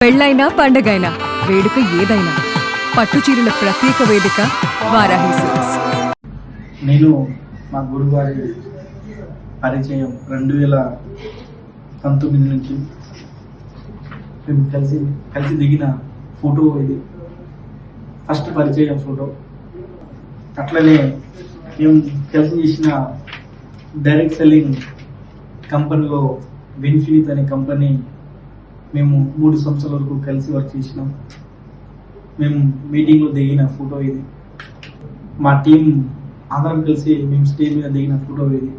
పెళ్ళైనా పండగైనా వేడుక ఏదైనా పట్టుచీరల ప్రత్యేక వేదిక వారాహి సిల్క్స్. నేను మా గురుగారి పరిచయం 2019 నుంచి మేము కలిసి దిగిన ఫోటో ఇది ఫస్ట్ పరిచయం ఫోటో. అట్లనే మేము కలిసి చేసిన డైరెక్ట్ సెల్లింగ్ కంపెనీలో విన్ఫినిత్ అనే కంపెనీ మేము 3 సంవత్సరాల వరకు కలిసి వర్క్ చేసినాం. మేము మీటింగ్లో దిగిన ఫోటో ఇది. మా టీం అందరం కలిసి మేము స్టేజ్ మీద దిగిన ఫోటో ఇది.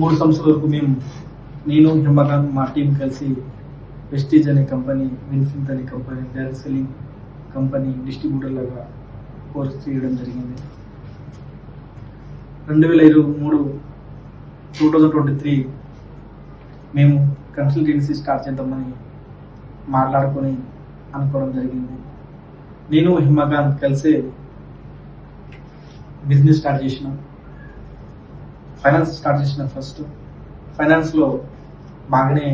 3 సంవత్సరాల వరకు నేను హిమకాంత్ మా టీం కలిసి వెస్టీజ్ అనే కంపెనీ, విన్ఫినిత్ అనే company, direct selling company distributor లాగా కోర్స్ చేయడం జరిగింది. 2023 మేము కన్సల్టెన్సీ స్టార్ట్ చేద్దామని అనుకోవడం జరిగింది. నేను హిమకాంత్ కలిసి బిజినెస్ స్టార్ట్ చేసిన, ఫైనాన్స్ స్టార్ట్ చేసిన. ఫస్ట్ ఫైనాన్స్లో బాగానే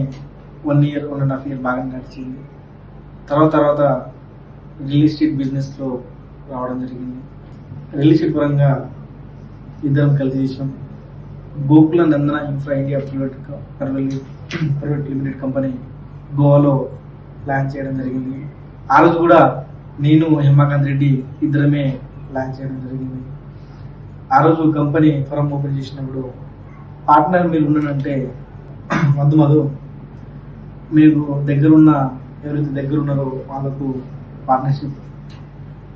1 year 1.5 year బాగా నడిచింది. తర్వాత రియల్ ఎస్టేట్ బిజినెస్లో రావడం జరిగింది. రియల్ ఎస్టేట్ పరంగా ఇద్దరం కలిసి చేసినాం. Gokula Nandana infra India private limited company గోవాలో ప్లాన్ చేయడం జరిగింది. ఆ రోజు కూడా నేను హిమకాంత్ రెడ్డి ఇద్దరమే ప్లాన్ చేయడం జరిగింది. ఆ రోజు కంపెనీ ఫరం ఓపెన్ చేసినప్పుడు పార్ట్నర్ మీరు ఉన్నానంటే మధు మీరు ఎవరైతే దగ్గర ఉన్నారో వాళ్ళకు పార్ట్నర్షిప్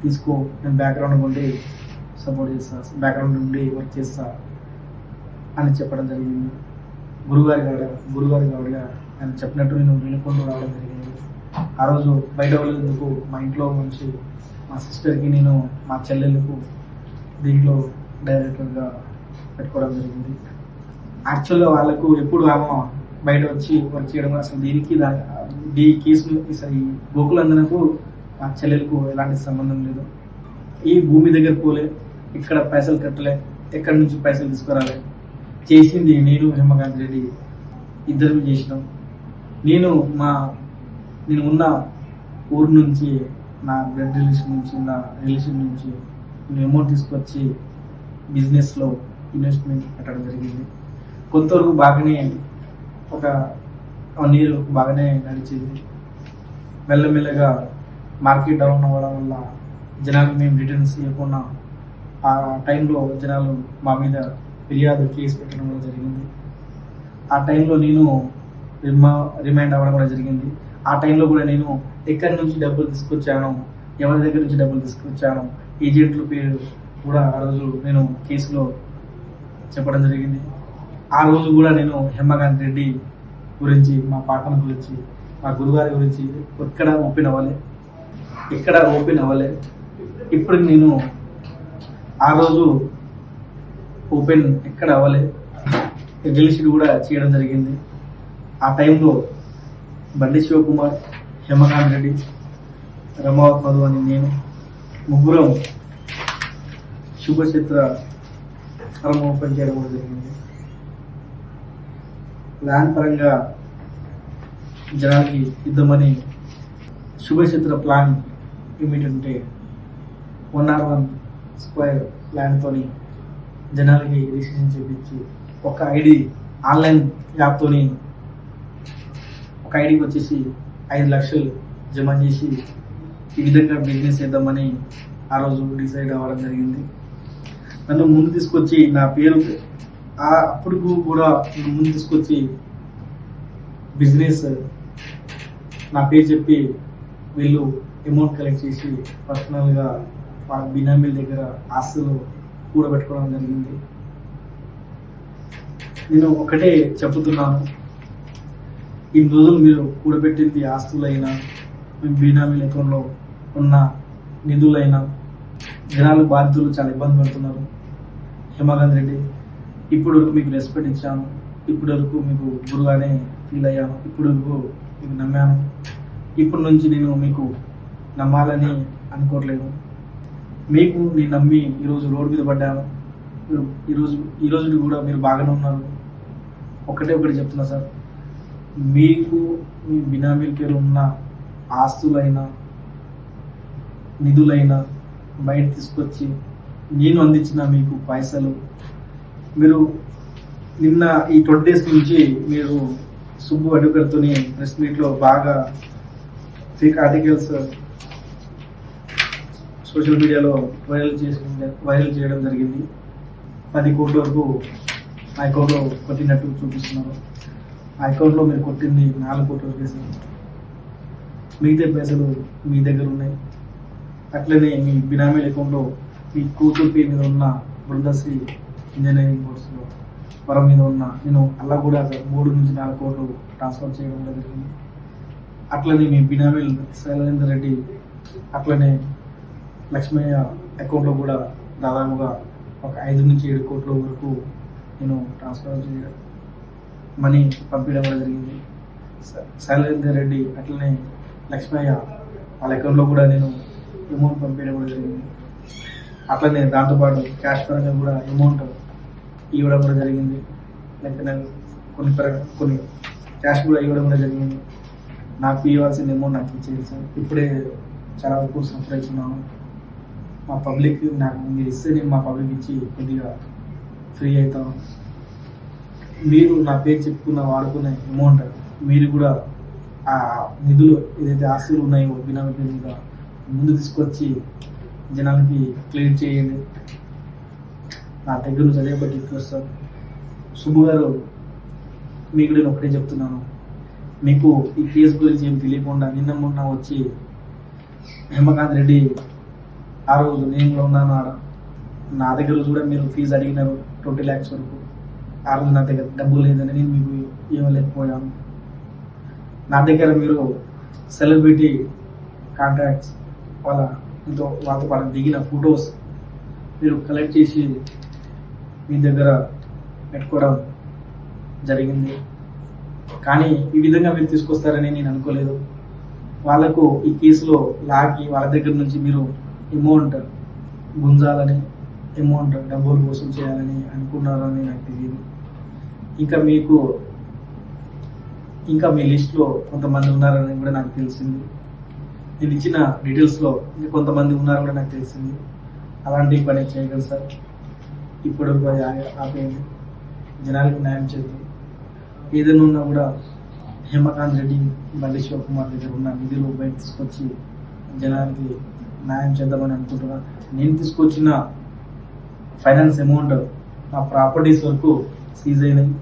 తీసుకో, నేను బ్యాక్గ్రౌండ్ ఉండి సపోర్ట్ చేస్తా, బ్యాక్గ్రౌండ్ నుండి వర్క్ చేస్తా అని చెప్పడం జరిగింది. గురుగారి గౌడిగా ఆయన చెప్పినట్టు నేను వినుకుంటూ రావడం జరిగింది. ఆ రోజు బయట వాళ్ళందుకు మా ఇంట్లో నుంచి మా సిస్టర్కి, నేను మా చెల్లెళ్ళకు దీంట్లో డైరెక్టర్గా పెట్టుకోవడం జరిగింది. యాక్చువల్గా వాళ్ళకు ఎప్పుడు ఆమె బయట వచ్చి వర్క్ చేయడం, అసలు ఈ కేసులు ఈ గోకులందనకు మా చెల్లెలకు ఎలాంటి సంబంధం లేదు. ఈ భూమి దగ్గర పోలే, ఇక్కడ పైసలు కట్టలే, ఎక్కడి నుంచి పైసలు తీసుకురాలే. చేసింది నేను హిమకాంత్ రెడ్డి ఇద్దరు చేసినాం. నేను ఉన్న ఊరు నుంచి, నా బ్లడ్ రిలేషన్ నుంచి, నా రిలేషన్ నుంచి నేను అమౌంట్ తీసుకొచ్చి బిజినెస్లో ఇన్వెస్ట్మెంట్ పెట్టడం జరిగింది. కొంతవరకు బాగానే ఒక 1 year బాగానే నడిచింది. మెల్లమెల్లగా మార్కెట్ డౌన్ అవ్వడం వల్ల జనాలు మేము రిటర్న్స్ ఇవ్వకుండా ఆ టైంలో జనాలు మా మీద ఫిర్యాదు కేసు పెట్టడం కూడా జరిగింది. ఆ టైంలో నేను రిమైండ్ అవ్వడం కూడా జరిగింది. ఆ టైంలో కూడా నేను ఎక్కడి నుంచి డబ్బులు తీసుకొచ్చాను, ఎవరి దగ్గర నుంచి డబ్బులు తీసుకొచ్చాను, ఏజెంట్ల పేరు కూడా ఆ రోజు నేను కేసులో చెప్పడం జరిగింది. ఆ రోజు కూడా నేను హిమకాంత్ రెడ్డి గురించి, మా పార్ట్నర్ గురించి, మా గురుగారి గురించి ఎక్కడ ఓపెన్ అవ్వలే. ఇప్పుడు నేను ఆ రోజు ఓపెన్ ఎక్కడ అవ్వలే, రిలీజ్ కూడా చేయడం జరిగింది. ఆ టైంలో బండి శివకుమార్, హిమకాంత్ రెడ్డి, రమావత్ మధు అని నేను ముగ్గురం శుభచిత్ర ఫరం ఓపెన్ చేయడం కూడా జరిగింది. ల్యాండ్ పరంగా జనాలకి ఇద్దామని శుభచిత్ర ప్లాన్ ఏమిటంటే 101 square ల్యాండ్తో జనాలకి రిజిస్ట్రేషన్ చేయించి ఒక ఐడి ఆన్లైన్ యాప్తోని ఒక ఐడికి వచ్చేసి 5 లక్షలు జమ చేసి ఈ విధంగా బిజినెస్ చేద్దామని ఆ రోజు డిసైడ్ అవ్వడం జరిగింది. నన్ను ముందు తీసుకొచ్చి నా పేరు అప్పుడు కూడా ముందు తీసుకొచ్చి బిజినెస్ నా పేరు చెప్పి వీళ్ళు అమౌంట్ కలెక్ట్ చేసి పర్సనల్గా వాళ్ళ బినామీల దగ్గర ఆస్తులు కూడబెట్టుకోవడం జరిగింది. నేను ఒకటే చెప్తున్నాను, ఈ రోజులు మీరు కూడబెట్టింది ఆస్తులైనా, మీ బినామీల అకౌంట్లో ఉన్న నిధులైనా జనాలు బాధితులు చాలా ఇబ్బంది పడుతున్నారు. హిమకాంత్ రెడ్డి ఇప్పుడు వరకు మీకు రెస్పెక్ట్ ఇచ్చాను, ఇప్పటి వరకు మీకు గురుగానే ఫీల్ అయ్యాను, ఇప్పుడు వరకు మీకు నమ్మాను. ఇప్పటి నుంచి నేను మీకు నమ్మాలని అనుకోవట్లేదు. మీకు నేను నమ్మి ఈరోజు రోడ్డు మీద పడ్డాను. ఈరోజు కూడా మీరు బాగానే ఉన్నారు. ఒకటి చెప్తున్నా సార్, మీకు మీ బినామీల పేరు ఉన్న ఆస్తులైనా నిధులైనా బయట తీసుకొచ్చి నేను అందించిన మీకు పైసలు మీరు నిన్న ఈ 20 days నుంచి మీరు సుబ్బు అడ్వకేట్తోని ప్రెస్ మీట్లో బాగా ఫేక్ ఆర్టికల్స్ సోషల్ మీడియాలో వైరల్ చేయడం జరిగింది. 10 కోట్ల వరకు ఆ అకౌంట్లో కొట్టినట్టు చూపిస్తున్నారు. ఆ అకౌంట్లో మీరు కొట్టింది 4 కోట్ల రూపీస్, మిగతా పైసలు మీ దగ్గర ఉన్నాయి. అట్లనే మీ బినామీల అకౌంట్లో మీ కూతురు పేరు మీద ఉన్న బృందశ్రీ ఇంజనీరింగ్ కోర్సులో వరం మీద ఉన్న నేను అలా కూడా 3 నుంచి 4 కోట్లు ట్రాన్స్ఫర్ చేయడం జరిగింది. అట్లనే మీ బినామీలు శైలేందర్ రెడ్డి అట్లనే లక్ష్మయ్య అకౌంట్లో కూడా దాదాపుగా ఒక 5 నుంచి 7 కోట్ల వరకు నేను ట్రాన్స్ఫర్ చేయడం మనీ పంపించడం కూడా జరిగింది. శైలేందర్ రెడ్డి అట్లనే లక్ష్మయ్య వాళ్ళ అకౌంట్లో కూడా నేను అమౌంట్ పంపించడం కూడా జరిగింది. అట్లనే దాంతోపాటు క్యాష్ పరంగా కూడా అమౌంట్ ఇవ్వడం కూడా జరిగింది. లేకపోతే కొన్ని క్యాష్ కూడా ఇవ్వడం కూడా జరిగింది. నాకు ఇవ్వాల్సిన అమౌంట్ నాకు ఇచ్చేది సార్. ఇప్పుడే చాలా వరకు సఫర్ అవుతున్నాను. మా పబ్లిక్ నాకు మీరు ఇస్తే నేను మా పబ్లిక్ ఇచ్చి కొద్దిగా ఫ్రీ అవుతాను. మీరు నా పేరు చెప్పుకున్న వాడుకునే అమౌంట్ మీరు కూడా ఆ నిధులు ఏదైతే ఆస్తులు ఉన్నాయో బినామీ పేరు మీద ముందు తీసుకొచ్చి జనాలకి క్లియర్ చేయండి. నా దగ్గర నుంచి అదే బట్టి వస్తాను. సుబ్బు గారు, మీకు నేను ఒకటే చెప్తున్నాను, మీకు ఈ కేసు గురించి ఏం తెలియకుండా నిన్న మొన్న వచ్చి హేమకాంత్ రెడ్డి ఆ రోజు నేను కూడా ఉన్నాను ఆడ, నా దగ్గర కూడా మీరు ఫీజు అడిగినారు 20 lakhs వరకు. ఆ రోజు నా దగ్గర డబ్బు లేదని నేను మీకు ఇవ్వలేకపోయాను. నా దగ్గర మీరు సెలబ్రిటీ కాంటాక్ట్స్ వాళ్ళతో పాటు దిగిన ఫొటోస్ మీరు కలెక్ట్ చేసి మీ దగ్గర పెట్టుకోవడం జరిగింది. కానీ ఈ విధంగా మీరు తీసుకొస్తారని నేను అనుకోలేదు. వాళ్ళకు ఈ కేసులో లాగి వాళ్ళ దగ్గర నుంచి మీరు అమౌంట్ గుంజాలని, అమౌంట్ డబ్బులు వసూలు చేయాలని అనుకున్నారని నాకు తెలియదు. ఇంకా మీ లిస్ట్లో కొంతమంది ఉన్నారని కూడా నాకు తెలిసింది. నేను ఇచ్చిన డీటెయిల్స్లో ఇంకా కొంతమంది ఉన్నారని కూడా నాకు తెలిసింది. అలాంటి పని చేయగలరు సార్. ఇప్పుడు ఆపేయండి, జనాలకు న్యాయం చేద్దాం. ఏదైనా ఉన్నా కూడా హేమకాంత్ రెడ్డి, బండి శివకుమార్ దగ్గర ఉన్న నిధులు బయట తీసుకొచ్చి జనానికి న్యాయం చేద్దామని అనుకుంటున్నా. నేను తీసుకొచ్చిన ఫైనాన్స్ అమౌంట్ నా ప్రాపర్టీస్ వరకు సీజ్ అయినాయి.